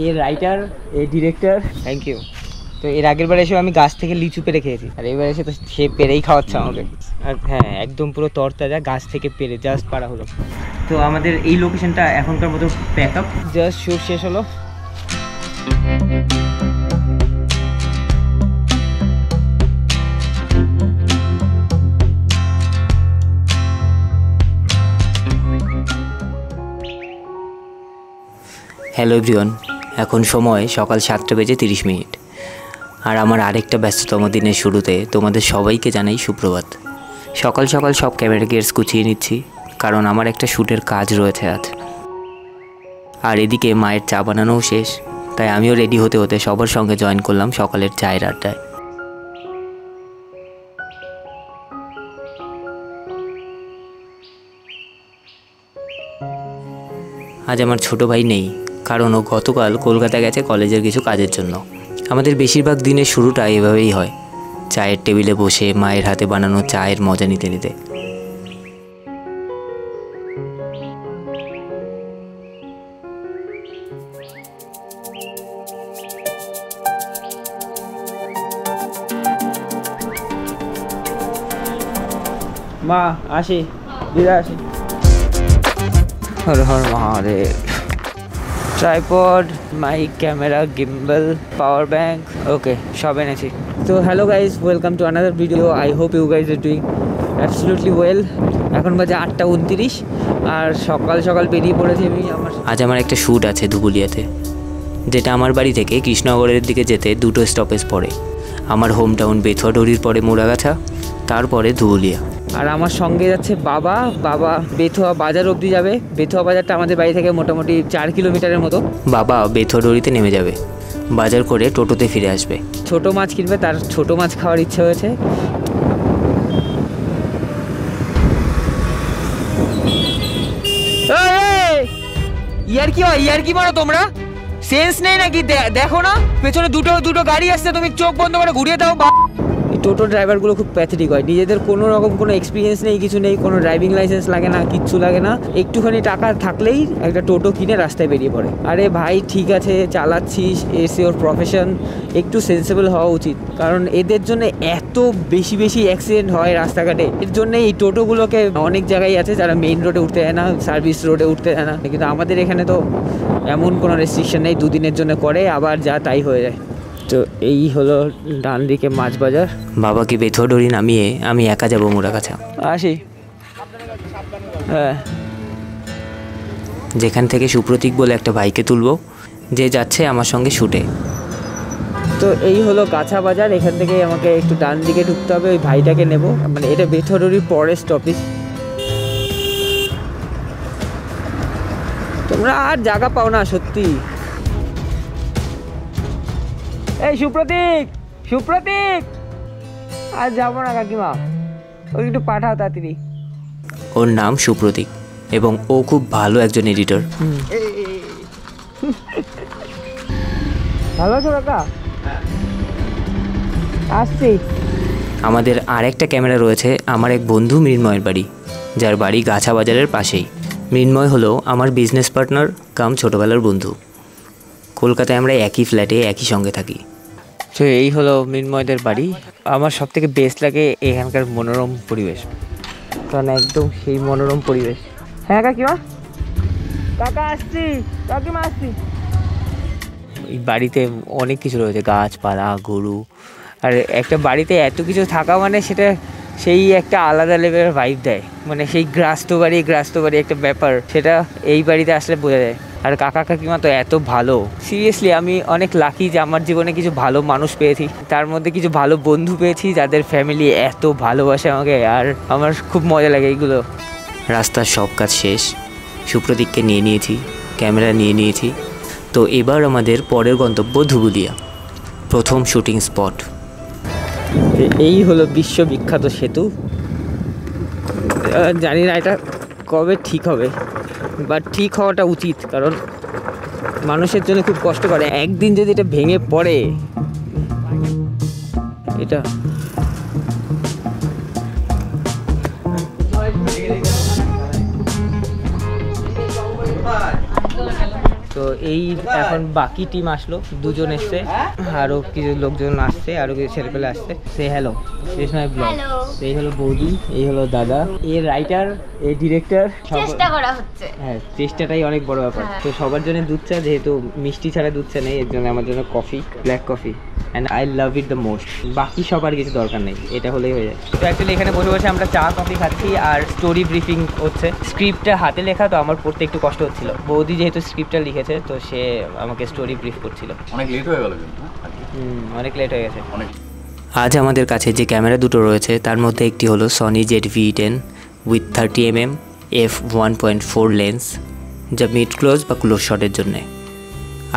এর রাইটার, এর director, thank you. তো এর আগের বার এসে আমি গাছ থেকে লিচু পেরে খেয়েছি, আর এবার এসে তো সে পেরেই খাওয়াচ্ছে আমাকে। আর হ্যাঁ, একদম পুরো তরতাজা গাছ থেকে পেরে জাস্ট পারা হলো। তো আমাদের এই লোকেশনটা এখনকার মতো প্যাক আপ, জাস্ট শুট শেষ হলো। হ্যালো এভরিওয়ান, এখন সময় সকাল 7:30। আর আমার আরেকটা ব্যস্ততম দিনের শুরুতে তোমাদের সবাইকে জানাই সুপ্রভাত। সকাল সকাল সব ক্যামেরা গিয়ার্স গুছিয়ে নিচ্ছি, কারণ আমার একটা শ্যুটের কাজ রয়েছে আজ। আর এদিকে মায়ের চা বানানোও শেষ, তাই আমিও রেডি হতে হতে সবার সঙ্গে জয়েন করলাম সকালের চায়ের আড্ডায়। আজ আমার ছোটো ভাই নেই, কারণ ও গতকাল কলকাতা গেছে কলেজের কিছু কাজের জন্য। আমাদের বেশিরভাগ দিনের শুরুটা এভাবেই হয়, চায়ের টেবিলে বসে মায়ের হাতে বানানো চায়ের মজা নিতে নিতে। মা আসি, দিদা আসি। Har Har Mahadev. Tripod, mic, camera, gimbal, power bank, okay সব এনেছি। তো hello guys, welcome to another video. I hope you guys are doing absolutely well. এখন বাজে 8:29 আর সকাল সকাল বেরিয়ে পড়েছি আমি। আজ আমার একটা শ্যুট আছে ধুবুলিয়াতে, যেটা আমার বাড়ি থেকে কৃষ্ণনগরের দিকে যেতে 2টো স্টপেজ পড়ে। আমার হোম টাউন বেথুয়াডুরির পরে মোড়াগাছা, তারপরে ধুবুলিয়া। আর আমার সঙ্গে যাচ্ছে বাবা। বাবা বেথুয়া বাজার অবধি যাবে। বেথুয়া বাজারটা আমাদের বাড়ি থেকে মোটামুটি 4 কিলোমিটারের মতো। বাবা বেথুয়াডুরিতে নেমে যাবে, বাজার করে টোটোতে ফিরে আসবে। ছোট মাছ কিনবে, তার ছোট মাছ খাওয়ার ইচ্ছে হয়েছে। ইয়ার কি হয়, ইয়ার কি মারো তোমরা? সেন্স নেই নাকি? দেখো না পেছনে দুটো গাড়ি আসছে, তুমি চোখ বন্ধ করে ঘুরিয়ে দাও। এই টোটো ড্রাইভারগুলো খুব প্যাথেটিক হয়, নিজেদের কোনো রকম কোনো এক্সপিরিয়েন্স নেই, কিছু নেই, কোনো ড্রাইভিং লাইসেন্স লাগে না, কিচ্ছু লাগে না। একটুখানি টাকা থাকলেই একটা টোটো কিনে রাস্তায় বেরিয়ে পড়ে। আরে ভাই ঠিক আছে, চালাচ্ছিস, এসে ওর প্রফেশন, একটু সেন্সেবল হওয়া উচিত। কারণ এদের জন্য এত বেশি অ্যাক্সিডেন্ট হয় রাস্তাঘাটে। এর জন্য এই টোটোগুলোকে অনেক জায়গায় আছে যারা মেইন রোডে উঠতে দেয় না, সার্ভিস রোডে উঠতে দেয় না। কিন্তু আমাদের এখানে তো এমন কোনো রেস্ট্রিকশন নেই, দুদিনের জন্য করে আবার যা তাই হয়ে যায়। তো এই হলো ডান দিকে মাছ বাজার। বাবাকে বেথুয়াডুরি নামিয়ে আমি একা যাবো মোড়াগাছা। আসি। হ্যাঁ, যেখান থেকে সুপ্রতীক বলে একটা ভাইকে তুলবো, যে যাচ্ছে আমার সঙ্গে শুটে। তো এই হলো গাছা বাজার। এখান থেকে আমাকে একটু ডান দিকে ঢুকতে হবে, ওই ভাইটাকে নেব। মানে এটা বেথুয়াডুরির পরের স্টপেজ। তোমরা আর জায়গা পাও না সত্যি। এই সুপ্রতীক আর যাবো না কাকিমা, ওই একটু পাঠাও তাড়াতাড়ি। ওর নাম সুপ্রতীক এবং ও খুব ভালো একজন এডিটর। ভালো আছো কাকা? আসছি। আমাদের আরেকটা ক্যামেরা রয়েছে আমার এক বন্ধু মৃন্ময়ের বাড়ি, যার বাড়ি গাছা বাজারের পাশেই। মৃন্ময় হলো আমার বিজনেস পার্টনার কাম ছোটোবেলার বন্ধু। কলকাতায় আমরা একই ফ্ল্যাটে একই সঙ্গে থাকি। তো এই হলো মৃন্ময়দের বাড়ি। আমার সব থেকে বেস্ট লাগে এখানকার মনোরম পরিবেশ, কারণ একদম সেই মনোরম পরিবেশ। হ্যাঁ কাকিমা, কাকা আসছি, কাকিমা আসছি। এই বাড়িতে অনেক কিছু রয়েছে, গাছপালা, গরু। আর একটা বাড়িতে এত কিছু থাকা মানে সেটা সেই একটা আলাদা লেভেলের ভাইব দেয়। মানে সেই গ্রাস্ত বাড়ি একটা ব্যাপার, সেটা এই বাড়িতে আসলে বোঝা যায়। আর কাকা কাকিমা তো এত ভালো, সিরিয়াসলি আমি অনেক লাকি যে আমার জীবনে কিছু ভালো মানুষ পেয়েছি, তার মধ্যে কিছু ভালো বন্ধু পেয়েছি যাদের ফ্যামিলি এত ভালোবাসে আমাকে। আর আমার খুব মজা লাগে এইগুলো। রাস্তার সব কাজ শেষ, সুপ্রতীককে নিয়ে নিয়েছি, ক্যামেরা নিয়ে নিয়েছি। তো এবার আমাদের পরের গন্তব্য ধুবুলিয়া, প্রথম শুটিং স্পট। এই হলো বিশ্ববিখ্যাত সেতু। জানি না এটা কবে ঠিক হবে, বাট ঠিক হওয়াটা উচিত, কারণ মানুষের জন্য খুব কষ্ট করে। একদিন যদি এটা ভেঙে পড়ে, এটা তো এই এখন বাকি টিম আসলো, দুজন এসছে, আরও কিছু লোকজন আসছে, আরও কিছু ছেলেপেলে আসছে। সে হ্যালো, দিস মাই ব্লগ। এই হলো বৌদি, এই হলো দাদা, এই রাইটার, এই ডিরেক্টর। চেষ্টা করা হচ্ছে। হ্যাঁ, চেষ্টাটাই অনেক বড় ব্যাপার। তো সবার জন্য দুধ চা, যেহেতু মিষ্টি ছাড়া দুধ চা নেই, এর জন্য আমার জন্য coffee, black coffee, and I love it the most. বাকি সবার কিছু দরকার নেই, এটা হলেই হয়ে যায়। তো অ্যাকচুয়ালি এখানে বসে বসে আমরা চা কফি খাচ্ছি আর স্টোরি ব্রিফিং হচ্ছে। স্ক্রিপ্টটা হাতে লেখা, তো আমার পড়তে একটু কষ্ট হচ্ছিল। বৌদি যেহেতু স্ক্রিপ্টটা লিখেছে, তো সে আমাকে স্টোরি ব্রিফ করছিল। অনেক লেট হয়ে গেল কিন্তু। অনেক লেট হয়ে গেছে। আজ আমাদের কাছে যে ক্যামেরা দুটো রয়েছে তার মধ্যে একটি হলো Sony ZV-10 with 30mm f1.4 lens, যা মিড ক্লোজ বা ক্লোজ শটের জন্যে।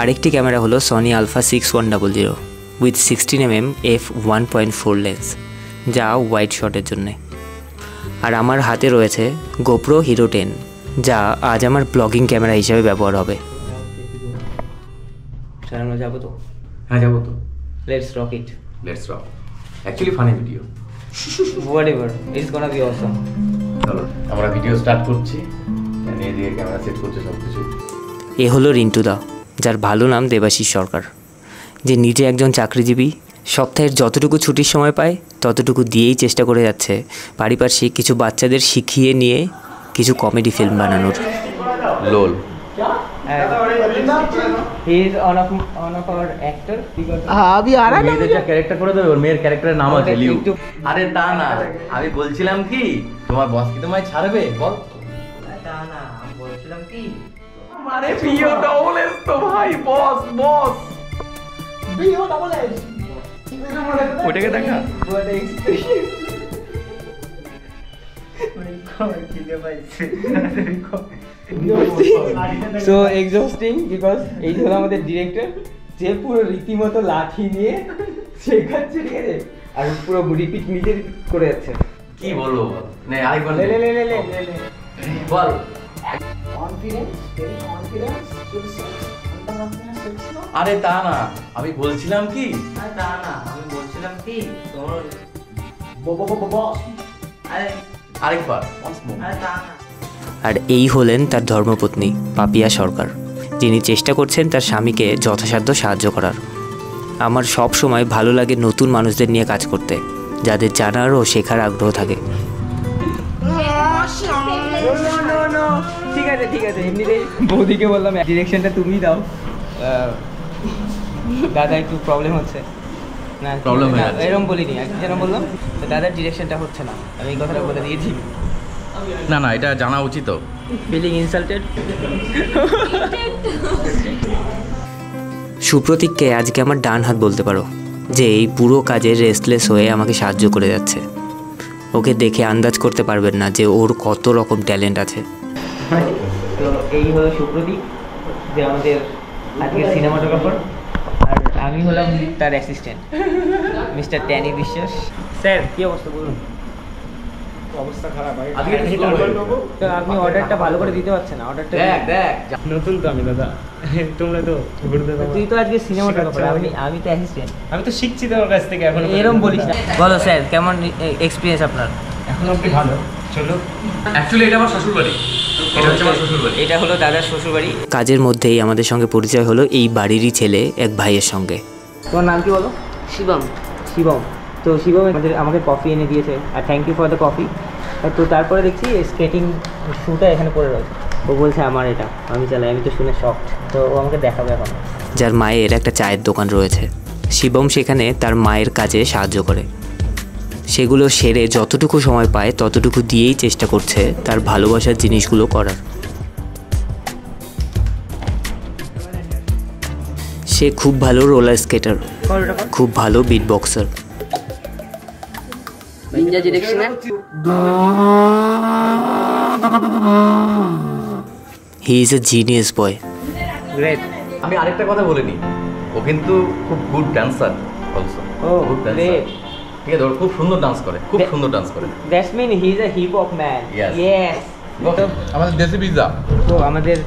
আরেকটি ক্যামেরা হলো Sony Alpha 6100 with 16mm f1.4 lens, যা ওয়াইড শটের জন্যে। আর আমার হাতে রয়েছে গোপ্রো হিরো 10, যা আজ আমার ব্লগিং ক্যামেরা হিসেবে ব্যবহার হবে। স্যার আমরা যাবো তো? হ্যাঁ যাবো তো। Let's rock it. Let's rock. Actually funny video. Whatever, it's gonna be awesome. চলো আমরা ভিডিও স্টার্ট করছি। নিয়ে দিয়ে ক্যামেরা সেট করছে সব কিছু। এ হলো রিন্টুদা, যার ভালো নাম দেবাশিস সরকার, যে নিজে একজন চাকরিজীবী। সপ্তাহের যতটুকু ছুটির সময় পায় ততটুকু দিয়েই চেষ্টা করে যাচ্ছে পারিপার্শ্বিক কিছু বাচ্চাদের শিখিয়ে নিয়ে কিছু কমেডি ফিল্ম বানানোর। লোল। He is one of our actor. अभी आ रहा है মেয়েদের যা ক্যারেক্টার করে দেবে, ওর মেয়ের ক্যারেক্টারের নাম আছে লিউ। আরে তা না, আমি বলছিলাম কি তোমার বস কি তোমায় ছাড়বে বল? না, আমি বলছিলাম কি, আরে পিও ডবল এস তো ভাই, বস বস। बीओ डबल एस ওটাকে দেখা। সো এক্সস্টিং, বিকজ এই হলো আমাদের ডিরেক্টর, যে পুরো রীতিমতো লাঠি নিয়ে শেখাচ্ছে, ঠিক আছে, আর পুরো রিপিট নিজে করে যাচ্ছে। কি বলবো? নে আরেকবার লে লে লে লে লে লে। বল। Confidence very confidence full sex अंदर अपना सेक्स नो আরে তা না, আমি বলছিলাম কি তা না, আমি বলছিলাম কি, তোমার बो बो बो बॉस আরেকবার once more। তা না। আর এই হলেন তার ধর্মপত্নী পাপিয়া সরকার, যিনি চেষ্টা করছেন তার স্বামীকে যথাসাধ্য সাহায্য করার। আমার সব সময় ভালো লাগে নতুন মানুষদের নিয়ে কাজ করতে, যাদের জানার ও শেখার আগ্রহ থাকে। ঠিক আছে ঠিক আছে, এমনিতেই বৌদিকে বললাম ডিরেকশনটা তুমি দাও, দাদা একটু প্রবলেম হচ্ছে না, Problem হয়ে না, যাচ্ছে। এরকম বলিনি, আর কি যেন বললাম, তো দাদার ডিরেকশনটা হচ্ছে না, আমি এই কথাটা বলে দিয়েছি। না না, এটা জানা উচিত। Feeling insulted. সুপ্রতীককে আজকে আমার ডান হাত বলতে পারো, যে এই পুরো কাজে রেস্টলেস হয়ে আমাকে সাহায্য করে যাচ্ছে। ওকে দেখে আন্দাজ করতে পারবেন না যে ওর কত রকম ট্যালেন্ট আছে। তো এই হলো সুপ্রতীক, যে আমাদের আজকের সিনেমাটোগ্রাফার, আর আমি হলাম তার অ্যাসিস্ট্যান্ট মিস্টার ট্যানি বিশ্বাস। স্যার কী অবস্থা বলুন? अवस्था खराब है আজকে একটু slow হয়ে গেল। তো আপনি অর্ডারটা ভালো করে দিতে পারছেন না, অর্ডারটা দেখ দেখ নতুন তো আমি দাদা তোমরা তো ঘুরতে দাও তুই তো আজকে সিনেমাটোগ্রাফার, আমি তো অ্যাসিস্ট্যান্ট। আমি তো শিখছি তোমার কাছ থেকে এখন এরকম বলিস না। বলো স্যার, কেমন এক্সপিরিয়েন্স আপনার? এখন অবধি ভালো চলো অ্যাকচুয়ালি এটা আমার শ্বশুর বাড়ি। এটা হচ্ছে আমার শ্বশুর বাড়ি। এটা হলো দাদার শ্বশুরবাড়ি। কাজের মধ্যেই আমাদের সঙ্গে পরিচয় হলো এই বাড়িরই ছেলে এক ভাইয়ের সঙ্গে। তোমার নাম কি বলো? শিবম। শিবম। তো শিবম আমাকে কফি এনে দিয়েছে, আর thank you for the coffee. তো তারপরে দেখছি স্কেটিং শুটা এখানে পড়ে রয়েছে, ও বলছে আমার এটা, আমি চালাই, আমি তো শুনে শকড। তো ও আমাকে দেখাবে এখন। যার মায়ের একটা চায়ের দোকান রয়েছে। শিবম সেখানে তার মায়ের কাজে সাহায্য করে, সেগুলো সেরে যতটুকু সময় পায় ততটুকু দিয়েই চেষ্টা করছে তার ভালোবাসার জিনিসগুলো করার। সে খুব ভালো রোলার স্কেটার, খুব ভালো বিট বক্সার। নিনজা ডিরেকশনে he is a genius boy. Great. আমি আরেকটা কথা বলিনি, ও কিন্তু খুব good dancer also. Oh, good great. Dancer. ঠিক আছে, ওর খুব সুন্দর ডান্স করে, খুব সুন্দর ডান্স করে। That's mean he is a hip hop man. Yes. Yes. তো আমাদের দেশি পিৎজা। তো আমাদের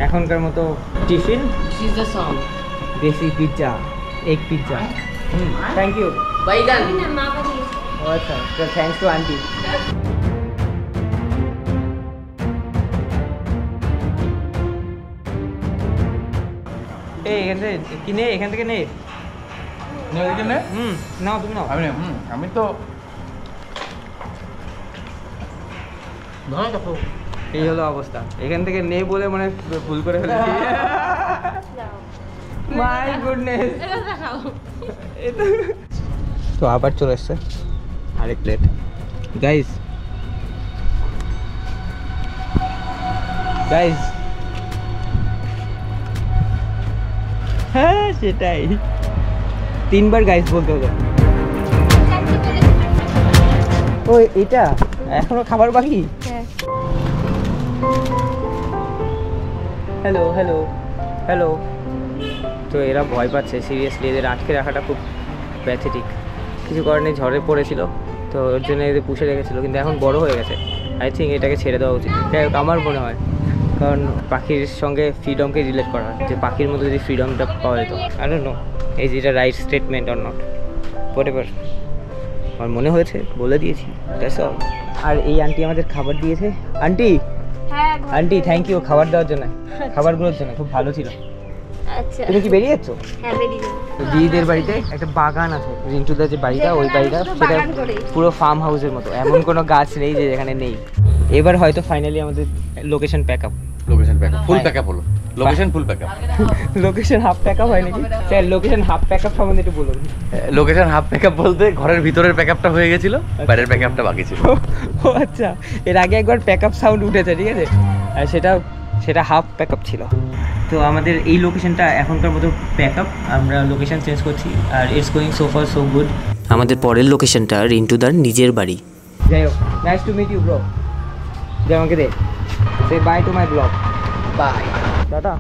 এখনকার মতো tiffin, is the song desi pizza, egg pizza. Thank you. বাইগান আচ্ছা, তো থ্যাংকস টু আন্টি। এই এখান থেকে কি নে, এখান থেকে নে। নাও তুমি নাও। আমি তো এই হলো অবস্থা, এখান থেকে নে বলে মানে ভুল করে ফেলেছি। My goodness. তো আবার চলে এসছে আরেক প্লেট। গাইস হ্যাঁ সেটাই, 3 বার গাইস বলতে হবে। ও এটা এখনো খাবার বাকি? Hello hello hello. তো এরা ভয় পাচ্ছে সিরিয়াসলি, এদের আটকে রাখাটা খুব প্যাথেটিক। কিছু করার নেই, ঝড়ে পড়েছিল তো ওর জন্য এদের পুষে রেখেছিল, কিন্তু এখন বড় হয়ে গেছে। আই থিঙ্ক এটাকে ছেড়ে দেওয়া উচিত, যাই হোক আমার মনে হয়, কারণ পাখির সঙ্গে ফ্রিডমকে রিলেট করা হয়, যে পাখির মধ্যে যদি ফ্রিডমটা পাওয়া যেত। আই ডোন্ট নো এই যেটা right statement or not, whatever আমার মনে হয়েছে বলে দিয়েছি, দ্যাটস অল। আর এই আন্টি আমাদের খাবার দিয়েছে। আন্টি থ্যাংক ইউ খাবার দেওয়ার জন্য, খাবারগুলোর জন্য, খুব ভালো ছিল। আচ্ছা তুমি কি বেরিয়ে যাচ্ছ? হ্যাঁ বেরিয়ে যাবো। দিদিদের বাড়িতে একটা বাগান আছে, রিন্টুদার যে বাড়িটা ওই বাড়িটা সেটা বাগান করে। পুরো ফার্ম হাউসের মতো, এমন কোনো গাছ নেই যে এখানে নেই। এবার হয়তো ফাইনালি আমাদের location pack up, location pack up full pack up হলো, location full pack up. Location half pack up হয় নাকি sir? Location half pack up সম্বন্ধে একটু বলুন। লোকেশন হাফ প্যাকআপ বলতে ঘরের ভিতরের প্যাকআপটা হয়ে গেছিল, বাইরের প্যাকআপটা বাকি ছিল। ও আচ্ছা, এর আগে একবার প্যাক আপ সাউন্ড উঠেছে, ঠিক আছে, আর সেটা হাফ প্যাক আপ ছিল। তো আমাদের এই লোকেশনটা এখনকার মতো প্যাক আপ, আমরা লোকেশন চেঞ্জ করছি আর it's going so far so good. আমাদের পরের লোকেশনটা রিন্টুদার নিজের বাড়ি। যাই হোক, nice to meet you bro. যাই আমাকে দে, say bye to my blog, bye tata.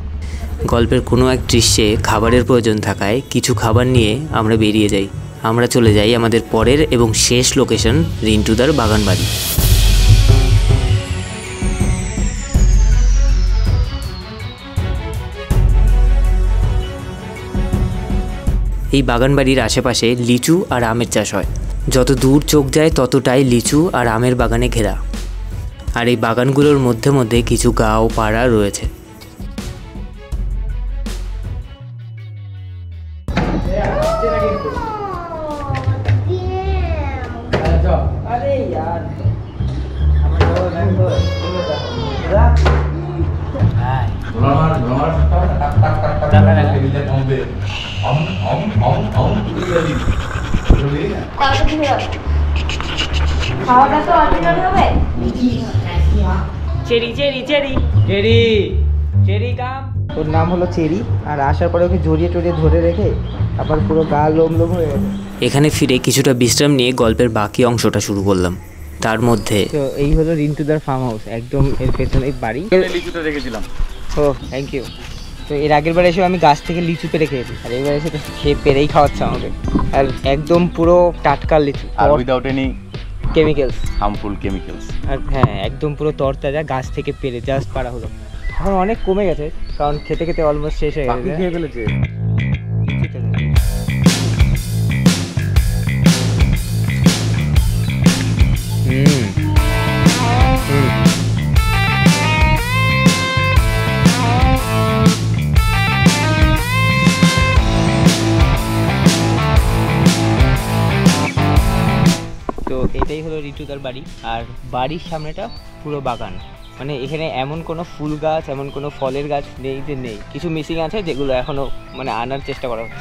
গল্পের কোনো এক দৃশ্যে খাবারের প্রয়োজন থাকায় কিছু খাবার নিয়ে আমরা বেরিয়ে যাই। আমরা চলে যাই আমাদের পরের এবং শেষ লোকেশন রিন্টুদার বাগান বাড়ি। এই বাগান বাড়ির আশেপাশে লিচু আর আমের চাষ হয়। যত দূর চোখ যায় ততটাই লিচু আর আমের বাগানে ঘেরা। আর এই বাগানগুলোর মধ্যে মধ্যে কিছু গাঁও পাড়া রয়েছে। अरे यार খাওয়াটা তো অর্ডিনার হবে। Cherry Cherry Cherry Cherry Cherry come. ওর নাম হলো চেরি, আর আসার পরে ওকে জড়িয়ে টড়িয়ে ধরে রেখে আবার পুরো গা লোম লোম হয়ে গেছে। এখানে ফিরে কিছুটা বিশ্রাম নিয়ে গল্পের বাকি অংশটা শুরু করলাম। তার মধ্যে তো এই হলো রিন্টুদার ফার্ম হাউস, একদম এর পেছনে বাড়ি। লিচুটা রেখেছিলাম। ও থ্যাংক ইউ। তো এর আগের বার এসে আমি গাছ থেকে লিচু পেরে খেয়েছি, আর এবার এসে তো সে পেরেই খাওয়াচ্ছে আমাকে, আর একদম পুরো টাটকা লিচু, আর without any chemicals, harmful chemicals. আর হ্যাঁ একদম পুরো তরতাজা, গাছ থেকে পেরে জাস্ট পারা হলো। এখন অনেক কমে গেছে, কারণ খেতে খেতে অলমোস্ট শেষ হয়ে গেছে। খেয়ে ফেলেছে। তো এটাই হলো রিন্টুদার বাড়ি, আর বাড়ির সামনেটা পুরো বাগান। মানে এখানে এমন কোনো ফুল গাছ, এমন কোনো ফলের গাছ নেই যে নেই, কিছু মিসিং আছে যেগুলো এখনো মানে আনার চেষ্টা করা হচ্ছে।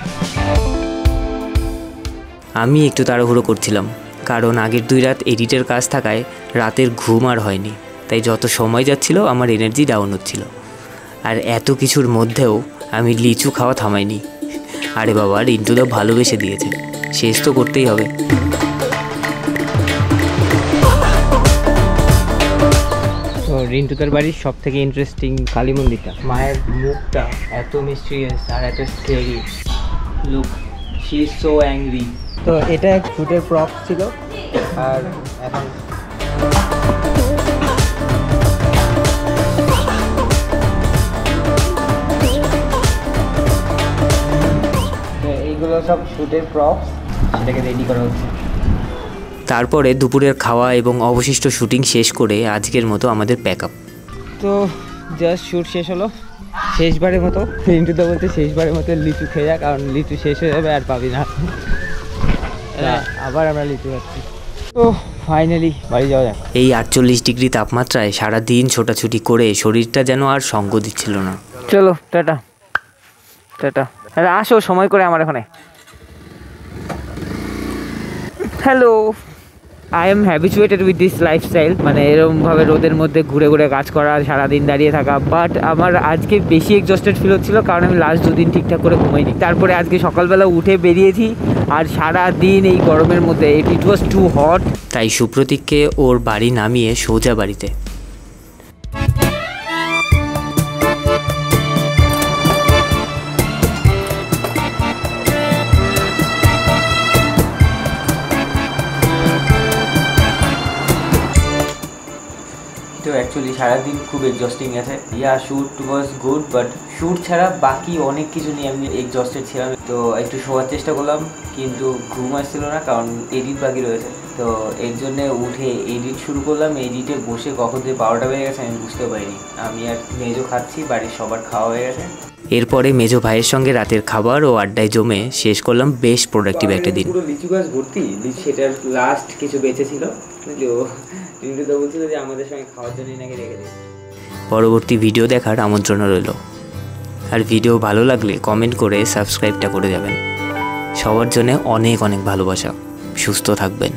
আমি একটু তাড়াহুড়ো করছিলাম, কারণ আগের 2 রাত এডিটের কাজ থাকায় রাতের ঘুম আর হয়নি, তাই যত সময় যাচ্ছিল আমার এনার্জি ডাউন হচ্ছিল। আর এত কিছুর মধ্যেও আমি লিচু খাওয়া থামাইনি। আরে বাবা, রিন্টুদা ভালোবেসে দিয়েছে, শেষ তো করতেই হবে। তো রিন্টুদার বাড়ির সব থেকে ইন্টারেস্টিং কালী মন্দিরটা, মায়ের মুখটা এত মিস্ট্রিয়াস আর এত scary. Look, she is so angry. তো এটা এক ফুটের প্রপ ছিল, আর এখন এইগুলো সব শুটের প্রপস, সেটাকে রেডি করা হচ্ছে। তারপরে দুপুরের খাওয়া এবং অবশিষ্ট শুটিং শেষ করে আজকের মতো আমাদের প্যাক আপ। তো জাস্ট শ্যুট শেষ হলো, শেষবারের মতো রিন্টু তো বলছে শেষবারের মতো লিচু খেয়ে যা, কারণ লিচু শেষ হয়ে যাবে আর পাবি না। আবার আমরা লিচু খাচ্ছি। তো ফাইনালি বাড়ি যাওয়া যাক। এই 48 ডিগ্রি তাপমাত্রায় সারা দিন ছোটাছুটি করে শরীরটা যেন আর সঙ্গ দিচ্ছিল না। চলো টাটা টাটা। আরে আসো সময় করে আমার এখানে। Hello, I am habituated with this lifestyle, মানে এরকমভাবে রোদের মধ্যে ঘুরে ঘুরে কাজ করা, সারাদিন দাঁড়িয়ে থাকা। বাট আমার আজকে বেশি এক্সস্টেড ফিল হচ্ছিল, কারণ আমি লাস্ট 2 দিন ঠিকঠাক করে ঘুমাইনি। তারপরে আজকে সকালবেলা উঠে বেরিয়েছি, আর সারা দিন এই গরমের মধ্যে ইট ওয়াজ টু হট। তাই সুপ্রতীককে ওর বাড়ি নামিয়ে সোজা বাড়িতে। তো অ্যাকচুয়ালি সারাদিন খুব এক্সস্টিং গেছে। Shoot was good, but shoot ছাড়া বাকি অনেক কিছু নিয়ে আমি এক্সস্টেড ছিলাম। তো একটু শোয়ার চেষ্টা করলাম, কিন্তু ঘুম আসছিল না, কারণ এডিট বাকি রয়েছে। তো এর জন্যে উঠে এডিট শুরু করলাম। এডিটে বসে কখন যে 12টা বেজে গেছে আমি বুঝতে পারিনি। আমি আর মেজো খাচ্ছি, বাড়ির সবার খাওয়া হয়ে গেছে। এরপরে মেজো ভাইয়ের সঙ্গে রাতের খাবার ও আড্ডায় জমে শেষ করলাম বেশ প্রোডাক্টিভ একটা দিন। পুরো লিচু গাছ ভর্তি, সেটার লাস্ট কিছু বেঁচে ছিল, কিন্তু তো বলছিল যে আমাদের সঙ্গে খাওয়ার জন্যই নাকি রেখে দিই। পরবর্তী ভিডিও দেখার আমন্ত্রণ রইল। আর ভিডিও ভালো লাগলে কমেন্ট করে সাবস্ক্রাইবটা করে যাবেন। সবার জন্য অনেক অনেক ভালোবাসা। সুস্থ থাকবেন।